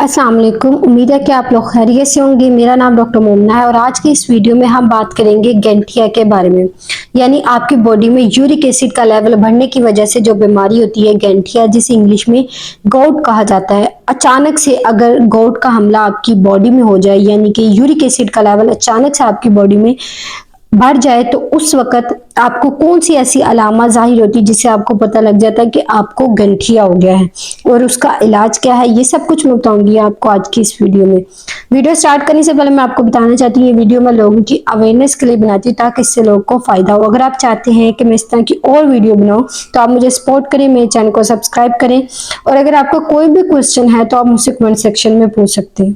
अस्सलाम वालेकुम। उम्मीद है कि आप लोग खैरियत से होंगे। मेरा नाम डॉक्टर मोमना है और आज की इस वीडियो में हम बात करेंगे गैंठिया के बारे में। यानी आपकी बॉडी में यूरिक एसिड का लेवल बढ़ने की वजह से जो बीमारी होती है गैंठिया, जिसे इंग्लिश में गोट कहा जाता है। अचानक से अगर गोट का हमला आपकी बॉडी में हो जाए, यानी कि यूरिक एसिड का लेवल अचानक से आपकी बॉडी में बढ़ जाए, तो उस वक्त आपको कौन सी ऐसी अलामत जाहिर होती है जिससे आपको पता लग जाता है कि आपको गंठिया हो गया है और उसका इलाज क्या है, ये सब कुछ मैं बताऊंगी आपको आज की इस वीडियो में। वीडियो स्टार्ट करने से पहले मैं आपको बताना चाहती हूँ, ये वीडियो मैं लोगों की अवेयरनेस के लिए बनाती हूँ ताकि इससे लोगों को फायदा हो। अगर आप चाहते हैं कि मैं इस तरह की और वीडियो बनाऊं तो आप मुझे सपोर्ट करें, मेरे चैनल को सब्सक्राइब करें और अगर आपका कोई भी क्वेश्चन है तो आप मुझसे कमेंट सेक्शन में पूछ सकते हैं।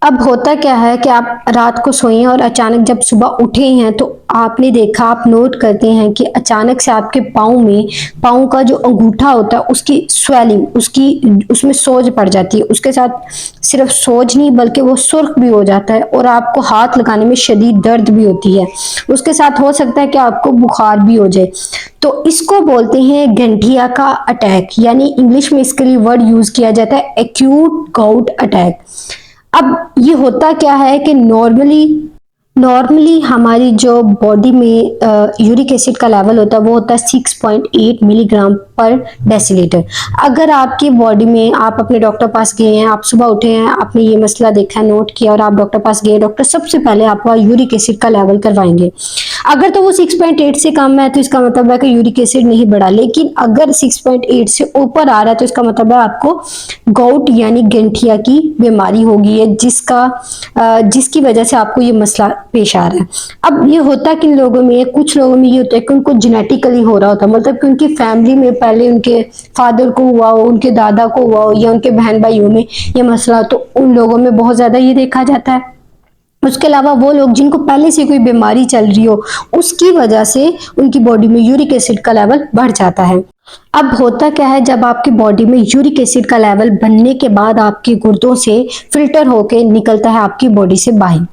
अब होता क्या है कि आप रात को सोए हैं और अचानक जब सुबह उठे हैं तो आपने देखा, आप नोट करते हैं कि अचानक से आपके पाँव का जो अंगूठा होता है उसकी स्वेलिंग, उसमें सोज पड़ जाती है। उसके साथ सिर्फ सोज नहीं बल्कि वो सुर्ख भी हो जाता है और आपको हाथ लगाने में शदीद दर्द भी होती है। उसके साथ हो सकता है कि आपको बुखार भी हो जाए। तो इसको बोलते हैं गंठिया का अटैक, यानी इंग्लिश में इसके लिए वर्ड यूज किया जाता है एक्यूट गाउट अटैक। अब ये होता क्या है कि नॉर्मली हमारी जो बॉडी में यूरिक एसिड का लेवल होता है वो होता है 6.8 मिलीग्राम पर डेसीलीटर। अगर आपकी बॉडी में, आप अपने डॉक्टर पास गए हैं, आप सुबह उठे हैं, आपने ये मसला देखा, नोट किया और आप डॉक्टर पास गए, डॉक्टर सबसे पहले आपका यूरिक एसिड का लेवल करवाएंगे। अगर तो वो 6.8 से कम है तो इसका मतलब है कि यूरिक एसिड नहीं बढ़ा, लेकिन अगर 6.8 से ऊपर आ रहा है तो इसका मतलब है आपको गाउट यानी गंठिया की बीमारी हो गई है, जिसकी वजह से आपको ये मसला पेश आ रहा है। अब ये होता किन लोगों में, कुछ लोगों में ये होता है कि उनको जेनेटिकली हो रहा होता है, मतलब कि उनकी फैमिली में पहले उनके फादर को हुआ हो, उनके दादा को हुआ हो या उनके बहन भाइयों में ये मसला, तो उन लोगों में बहुत ज्यादा ये देखा जाता है। उसके अलावा वो लोग जिनको पहले से कोई बीमारी चल रही हो, उसकी वजह से उनकी बॉडी में यूरिक एसिड का लेवल बढ़ जाता है। अब होता क्या है, जब आपकी बॉडी में यूरिक एसिड का लेवल बढ़ने के बाद आपके गुर्दों से फिल्टर होके निकलता है आपकी बॉडी से बाहर।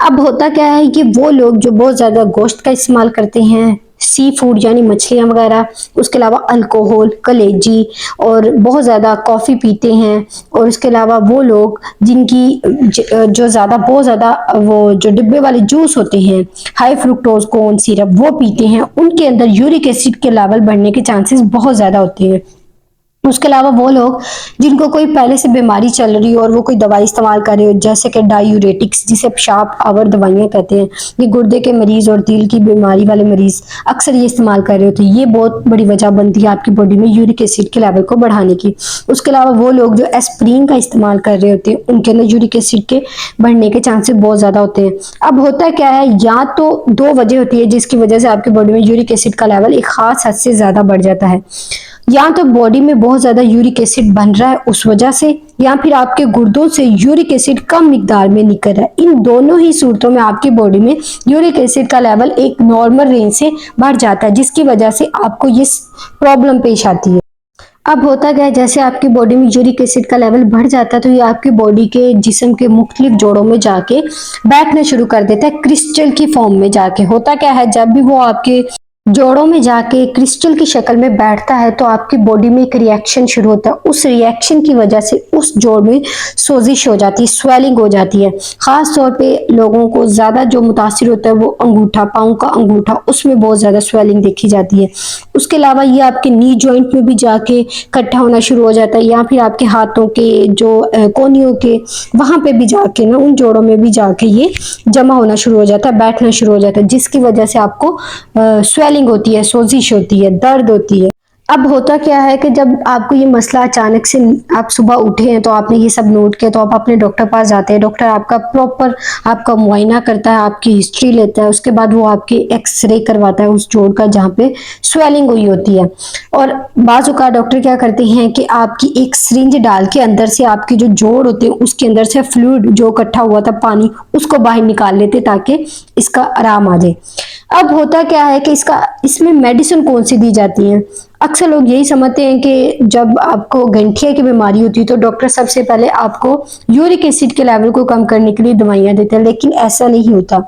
अब होता क्या है कि वो लोग जो बहुत ज्यादा गोश्त का इस्तेमाल करते हैं, सी फूड यानी मछलियां वगैरह, उसके अलावा अल्कोहल, कलेजी और बहुत ज़्यादा कॉफ़ी पीते हैं, और उसके अलावा वो लोग जिनकी जो ज़्यादा बहुत ज़्यादा वो जो डिब्बे वाले जूस होते हैं, हाई फ्रुक्टोज कॉर्न सिरप, वो पीते हैं, उनके अंदर यूरिक एसिड के लेवल बढ़ने के चांसेस बहुत ज़्यादा होते हैं। उसके अलावा वो लोग जिनको कोई पहले से बीमारी चल रही हो और वो कोई दवाई इस्तेमाल कर रहे हो, जैसे कि डायूरेटिक्स जिसे पेशाब आवर दवाइयाँ कहते हैं, ये गुर्दे के मरीज और दिल की बीमारी वाले मरीज अक्सर ये इस्तेमाल कर रहे होते हैं, ये बहुत बड़ी वजह बनती है आपकी बॉडी में यूरिक एसिड के लेवल को बढ़ाने की। उसके अलावा वो लोग जो एस्प्रीन का इस्तेमाल कर रहे होते हैं, उनके अंदर यूरिक एसिड के बढ़ने के चांसेस बहुत ज़्यादा होते हैं। अब होता क्या है, या तो दो वजह होती है जिसकी वजह से आपकी बॉडी में यूरिक एसिड का लेवल एक खास हद से ज़्यादा बढ़ जाता है, या तो बॉडी में बहुत ज्यादा यूरिक एसिड बन रहा है उस वजह से, या फिर आपके गुर्दों से यूरिक एसिड कम मिकदार में निकल रहा है। इन दोनों ही सूरतों में आपकी बॉडी में यूरिक एसिड का लेवल एक नॉर्मल रेंज से बढ़ जाता है, जिसकी वजह से आपको ये प्रॉब्लम पेश आती है। अब होता क्या है, जैसे आपकी बॉडी में यूरिक एसिड का लेवल बढ़ जाता है तो ये आपकी बॉडी के जिस्म के मुख्तलिफ जोड़ों में जाके बैठना शुरू कर देता है, क्रिस्टल की फॉर्म में जाके। होता क्या है, जब भी वो आपके जोड़ों में जाके क्रिस्टल की शक्ल में बैठता है तो आपकी बॉडी में एक रिएक्शन शुरू होता है। उस रिएक्शन की वजह से उस जोड़ में सोजिश हो जाती है, स्वेलिंग हो जाती है। खास तौर पे लोगों को ज्यादा जो मुतासिर होता है वो अंगूठा, पाँव का अंगूठा, उसमें बहुत ज्यादा स्वेलिंग देखी जाती है। उसके अलावा ये आपके नी जॉइंट में भी जाके इकट्ठा होना शुरू हो जाता है, या फिर आपके हाथों के जो कोहनियों के वहां पे भी जाके ना, उन जोड़ों में भी जाके ये जमा होना शुरू हो जाता है, बैठना शुरू हो जाता है, जिसकी वजह से आपको स्वेलिंग होती है, सोजिश होती है, दर्द होती है। अब होता क्या है कि जब आपको ये मसला अचानक से, आप सुबह उठे हैं तो आपने ये सब नोट किया, तो आप अपने डॉक्टर पास जाते हैं, डॉक्टर आपका प्रॉपर आपका मुआयना करता है, आपकी हिस्ट्री लेता है, उसके बाद वो आपकी एक्सरे करवाता है उस जोड़ का जहाँ पे स्वेलिंग हुई होती है। और बाज़ औक़ात डॉक्टर क्या करते हैं कि आपकी एक सिरिंज डाल के अंदर से आपके जो जोड़ होते हैं उसके अंदर से फ्लूइड जो इकट्ठा हुआ था, पानी, उसको बाहर निकाल लेते ताकि इसका आराम आ जाए। अब होता क्या है कि इसमें मेडिसिन कौन सी दी जाती है, अक्सर लोग यही समझते हैं कि जब आपको गंठिया की बीमारी होती है तो डॉक्टर सबसे पहले आपको यूरिक एसिड के लेवल को कम करने के लिए दवाइयां देते हैं, लेकिन ऐसा नहीं होता।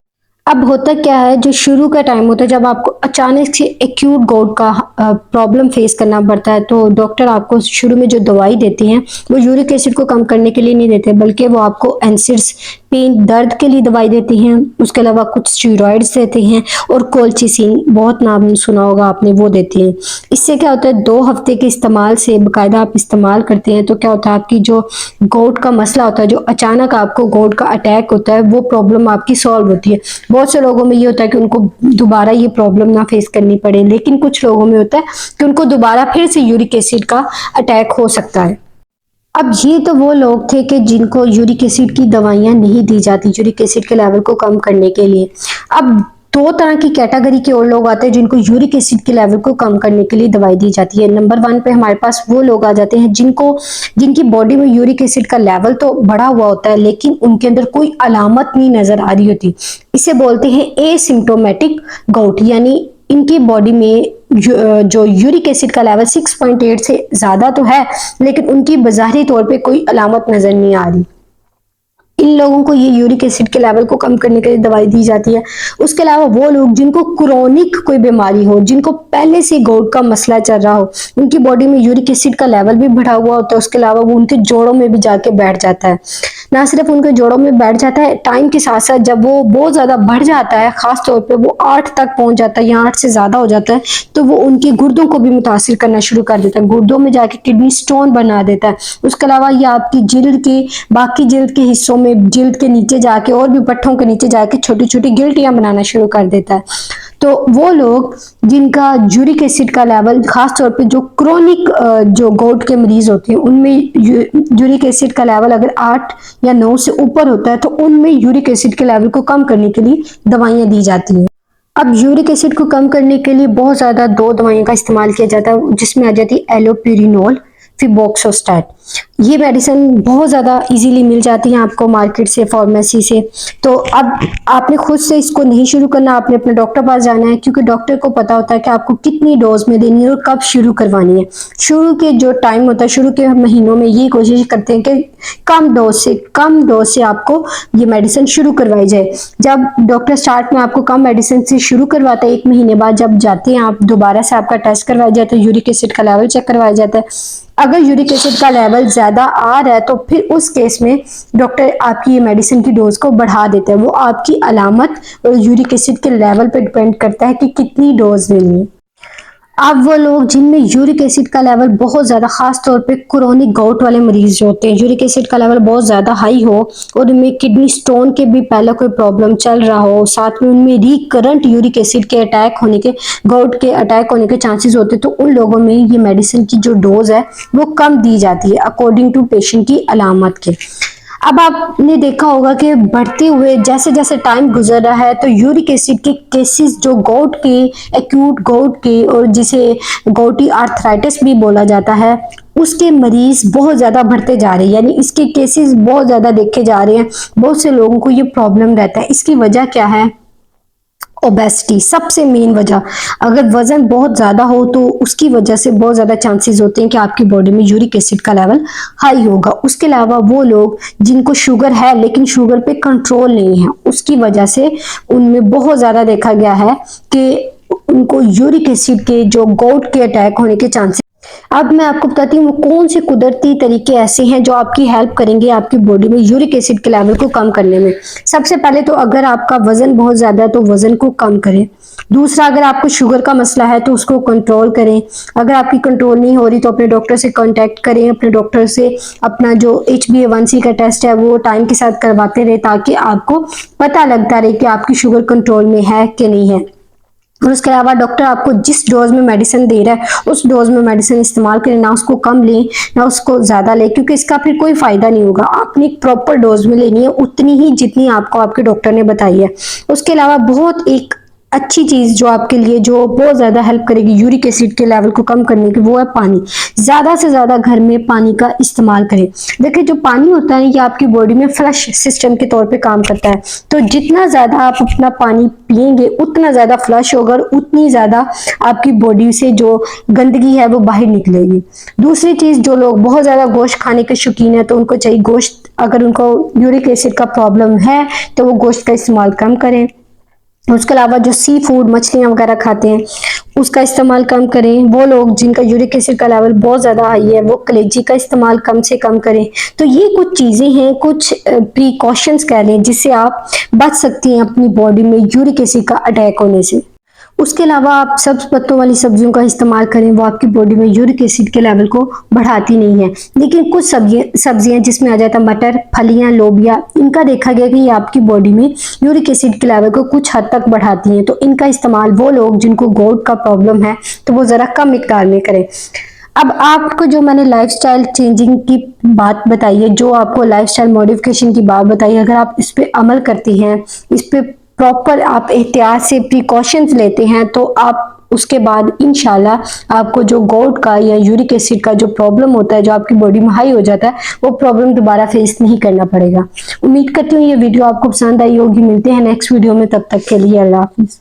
अब होता क्या है, जो शुरू का टाइम होता है जब आपको अचानक से एक्यूट गोट का प्रॉब्लम फेस करना पड़ता है, तो डॉक्टर आपको शुरू में जो दवाई देती हैं वो यूरिक एसिड को कम करने के लिए नहीं देते, बल्कि वो आपको एनसिड्स पेन दर्द के लिए दवाई देती हैं। उसके अलावा कुछ स्टीरॉइड्स देते हैं और कोल्चिसिन, बहुत नाम सुना होगा आपने, वो देती हैं। इससे क्या होता है, 2 हफ्ते के इस्तेमाल से बाकायदा आप इस्तेमाल करते हैं तो क्या होता है, आपकी जो गोट का मसला होता है, जो अचानक आपको गोट का अटैक होता है, वो प्रॉब्लम आपकी सॉल्व होती है। बहुत से लोगों में ये होता है कि उनको दोबारा ये प्रॉब्लम ना फेस करनी पड़े, लेकिन कुछ लोगों में होता है कि उनको दोबारा फिर से यूरिक एसिड का अटैक हो सकता है। अब ये तो वो लोग थे कि जिनको यूरिक एसिड की दवाइयां नहीं दी जाती यूरिक एसिड के लेवल को कम करने के लिए। अब 2 तरह की कैटेगरी के और लोग आते हैं जिनको यूरिक एसिड के लेवल को कम करने के लिए दवाई दी जाती है। नंबर 1 पे हमारे पास वो लोग आ जाते हैं जिनकी बॉडी में यूरिक एसिड का लेवल तो बढ़ा हुआ होता है, लेकिन उनके अंदर कोई अलामत नहीं नजर आ रही होती। इसे बोलते हैं एसिम्प्टोमेटिक गाउट, यानी इनकी बॉडी में जो यूरिक एसिड का लेवल 6.8 से ज्यादा तो है, लेकिन उनकी बाज़ाहिरी तौर पे कोई अलामत नजर नहीं आ रही। इन लोगों को ये यूरिक एसिड के लेवल को कम करने के लिए दवाई दी जाती है। उसके अलावा वो लोग जिनको क्रोनिक कोई बीमारी हो, जिनको पहले से गोट का मसला चल रहा हो, उनकी बॉडी में यूरिक एसिड का लेवल भी बढ़ा हुआ होता है, उसके अलावा वो उनके जोड़ों में भी जाके बैठ जाता है। ना सिर्फ उनके जोड़ों में बैठ जाता है, टाइम के साथ साथ जब वो बहुत ज्यादा बढ़ जाता है, खास तौर पे वो 8 तक पहुंच जाता है या 8 से ज्यादा हो जाता है, तो वो उनके गुर्दों को भी मुतासिर करना शुरू कर देता है, गुर्दों में जाके किडनी स्टोन बना देता है। उसके अलावा ये आपकी जिल्द के बाकी जिल्द के हिस्सों में, जिल्द के नीचे जाके और भी पट्टों के नीचे जाके छोटी छोटी गिल्टियां बनाना शुरू कर देता है। तो वो लोग जिनका यूरिक एसिड का लेवल, खास तौर पे जो क्रोनिक जो गोट के मरीज होते हैं, उनमें यूरिक एसिड का लेवल अगर 8 या 9 से ऊपर होता है, तो उनमें यूरिक एसिड के लेवल को कम करने के लिए दवाइयां दी जाती हैं। अब यूरिक एसिड को कम करने के लिए बहुत ज्यादा 2 दवाइयों का इस्तेमाल किया जाता है, जिसमें आ जाती है एलोपिरिनोल, फिबोक्सोस्टैट। ये मेडिसिन बहुत ज़्यादा इजीली मिल जाती है आपको मार्केट से, फार्मेसी से। तो अब आपने खुद से इसको नहीं शुरू करना, आपने अपने डॉक्टर पास जाना है, क्योंकि डॉक्टर को पता होता है कि आपको कितनी डोज में देनी है और कब शुरू करवानी है। शुरू के जो टाइम होता है, शुरू के महीनों में ये कोशिश करते हैं कि कम डोज से आपको ये मेडिसिन शुरू करवाई जाए। जब डॉक्टर स्टार्ट में आपको कम मेडिसिन से शुरू करवाता है, 1 महीने बाद जब जाते हैं आप, दोबारा से आपका टेस्ट करवाया जाता है, यूरिक एसिड का लेवल चेक करवाया जाता है। अगर यूरिक एसिड का लेवल ज्यादा आ रहा है, तो फिर उस केस में डॉक्टर आपकी ये मेडिसिन की डोज को बढ़ा देता है। वो आपकी अलामत और यूरिक एसिड के लेवल पे डिपेंड करता है कि कितनी डोज लेनी है। अब वो लोग जिनमें यूरिक एसिड का लेवल बहुत ज़्यादा, खास तौर पे क्रोनिक गाउट वाले मरीज जो होते हैं, यूरिक एसिड का लेवल बहुत ज़्यादा हाई हो और उनमें किडनी स्टोन के भी पहले कोई प्रॉब्लम चल रहा हो, साथ में उनमें रिकरेंट यूरिक एसिड के अटैक होने के, गाउट के अटैक होने के चांसेस होते हैं, तो उन लोगों में ये मेडिसिन की जो डोज है वो कम दी जाती है अकॉर्डिंग टू पेशेंट की अलामत के। अब आपने देखा होगा कि बढ़ते हुए जैसे जैसे टाइम गुजर रहा है, तो यूरिक एसिड के केसेस जो गोट के, एक्यूट गोट के, और जिसे गोटी आर्थराइटिस भी बोला जाता है, उसके मरीज बहुत ज्यादा बढ़ते जा रहे हैं, यानी इसके केसेस बहुत ज्यादा देखे जा रहे हैं। बहुत से लोगों को ये प्रॉब्लम रहता है। इसकी वजह क्या है? ओबेसिटी सबसे मेन वजह। अगर वजन बहुत ज्यादा हो तो उसकी वजह से बहुत ज्यादा चांसेस होते हैं कि आपकी बॉडी में यूरिक एसिड का लेवल हाई होगा। उसके अलावा वो लोग जिनको शुगर है लेकिन शुगर पे कंट्रोल नहीं है, उसकी वजह से उनमें बहुत ज्यादा देखा गया है कि उनको यूरिक एसिड के जो गोट के अटैक होने के चांसेस। अब मैं आपको बताती हूँ कौन से कुदरती तरीके ऐसे हैं जो आपकी हेल्प करेंगे आपकी बॉडी में यूरिक एसिड के लेवल को कम करने में। सबसे पहले तो अगर आपका वजन बहुत ज्यादा है तो वजन को कम करें। दूसरा, अगर आपको शुगर का मसला है तो उसको कंट्रोल करें। अगर आपकी कंट्रोल नहीं हो रही तो अपने डॉक्टर से कांटेक्ट करें, अपने डॉक्टर से अपना जो HbA1c का टेस्ट है वो टाइम के साथ करवाते रहे, ताकि आपको पता लगता रहे कि आपकी शुगर कंट्रोल में है कि नहीं है। और उसके अलावा डॉक्टर आपको जिस डोज में मेडिसिन दे रहा है उस डोज में मेडिसिन इस्तेमाल करें, ना उसको कम लें ना उसको ज्यादा लें, क्योंकि इसका फिर कोई फायदा नहीं होगा। आपने एक प्रॉपर डोज में लेनी है, उतनी ही जितनी आपको आपके डॉक्टर ने बताई है। उसके अलावा बहुत एक अच्छी चीज जो आपके लिए जो बहुत ज्यादा हेल्प करेगी यूरिक एसिड के लेवल को कम करने की, वो है पानी। ज्यादा से ज्यादा घर में पानी का इस्तेमाल करें। देखिए, जो पानी होता है ये आपकी बॉडी में फ्लश सिस्टम के तौर पे काम करता है, तो जितना ज्यादा आप अपना पानी पिएंगे उतना ज्यादा फ्लश होगा और उतनी ज्यादा आपकी बॉडी से जो गंदगी है वो बाहर निकलेगी। दूसरी चीज, जो लोग बहुत ज्यादा गोश्त खाने के शौकीन है तो उनको चाहिए गोश्त, अगर उनको यूरिक एसिड का प्रॉब्लम है तो वो गोश्त का इस्तेमाल कम करें। उसके अलावा जो सी फूड मछलियाँ वगैरह खाते हैं उसका इस्तेमाल कम करें। वो लोग जिनका यूरिक एसिड का लेवल बहुत ज़्यादा हाई है वो कलेजी का इस्तेमाल कम से कम करें। तो ये कुछ चीज़ें हैं, कुछ प्रिकॉशंस कह लें जिससे आप बच सकती हैं अपनी बॉडी में यूरिक एसिड का अटैक होने से। उसके अलावा आप सब्ज पत्तों वाली सब्जियों का इस्तेमाल करें, वो आपकी बॉडी में यूरिक एसिड के लेवल को बढ़ाती नहीं है। लेकिन कुछ सब्जियां जिसमें आ जाता है मटर, फलियां, लोबिया, इनका देखा गया कि ये आपकी बॉडी में यूरिक एसिड के लेवल को कुछ हद तक बढ़ाती हैं। तो इनका इस्तेमाल वो लोग जिनको गोट का प्रॉब्लम है तो वो ज़रा कम मिकदार में करें। अब आपको जो मैंने लाइफस्टाइल चेंजिंग की बात बताई है, जो आपको लाइफस्टाइल मॉडिफिकेशन की बात बताई है, अगर आप इस पे अमल करती हैं, इस पे प्रॉपर आप एहतियात से प्रिकॉशंस लेते हैं, तो आप उसके बाद इंशाल्लाह आपको जो गोट का या यूरिक एसिड का जो प्रॉब्लम होता है, जो आपकी बॉडी में हाई हो जाता है, वो प्रॉब्लम दोबारा फेस नहीं करना पड़ेगा। उम्मीद करती हूँ ये वीडियो आपको पसंद आई होगी। मिलते हैं नेक्स्ट वीडियो में, तब तक के लिए अल्लाह हाफिज।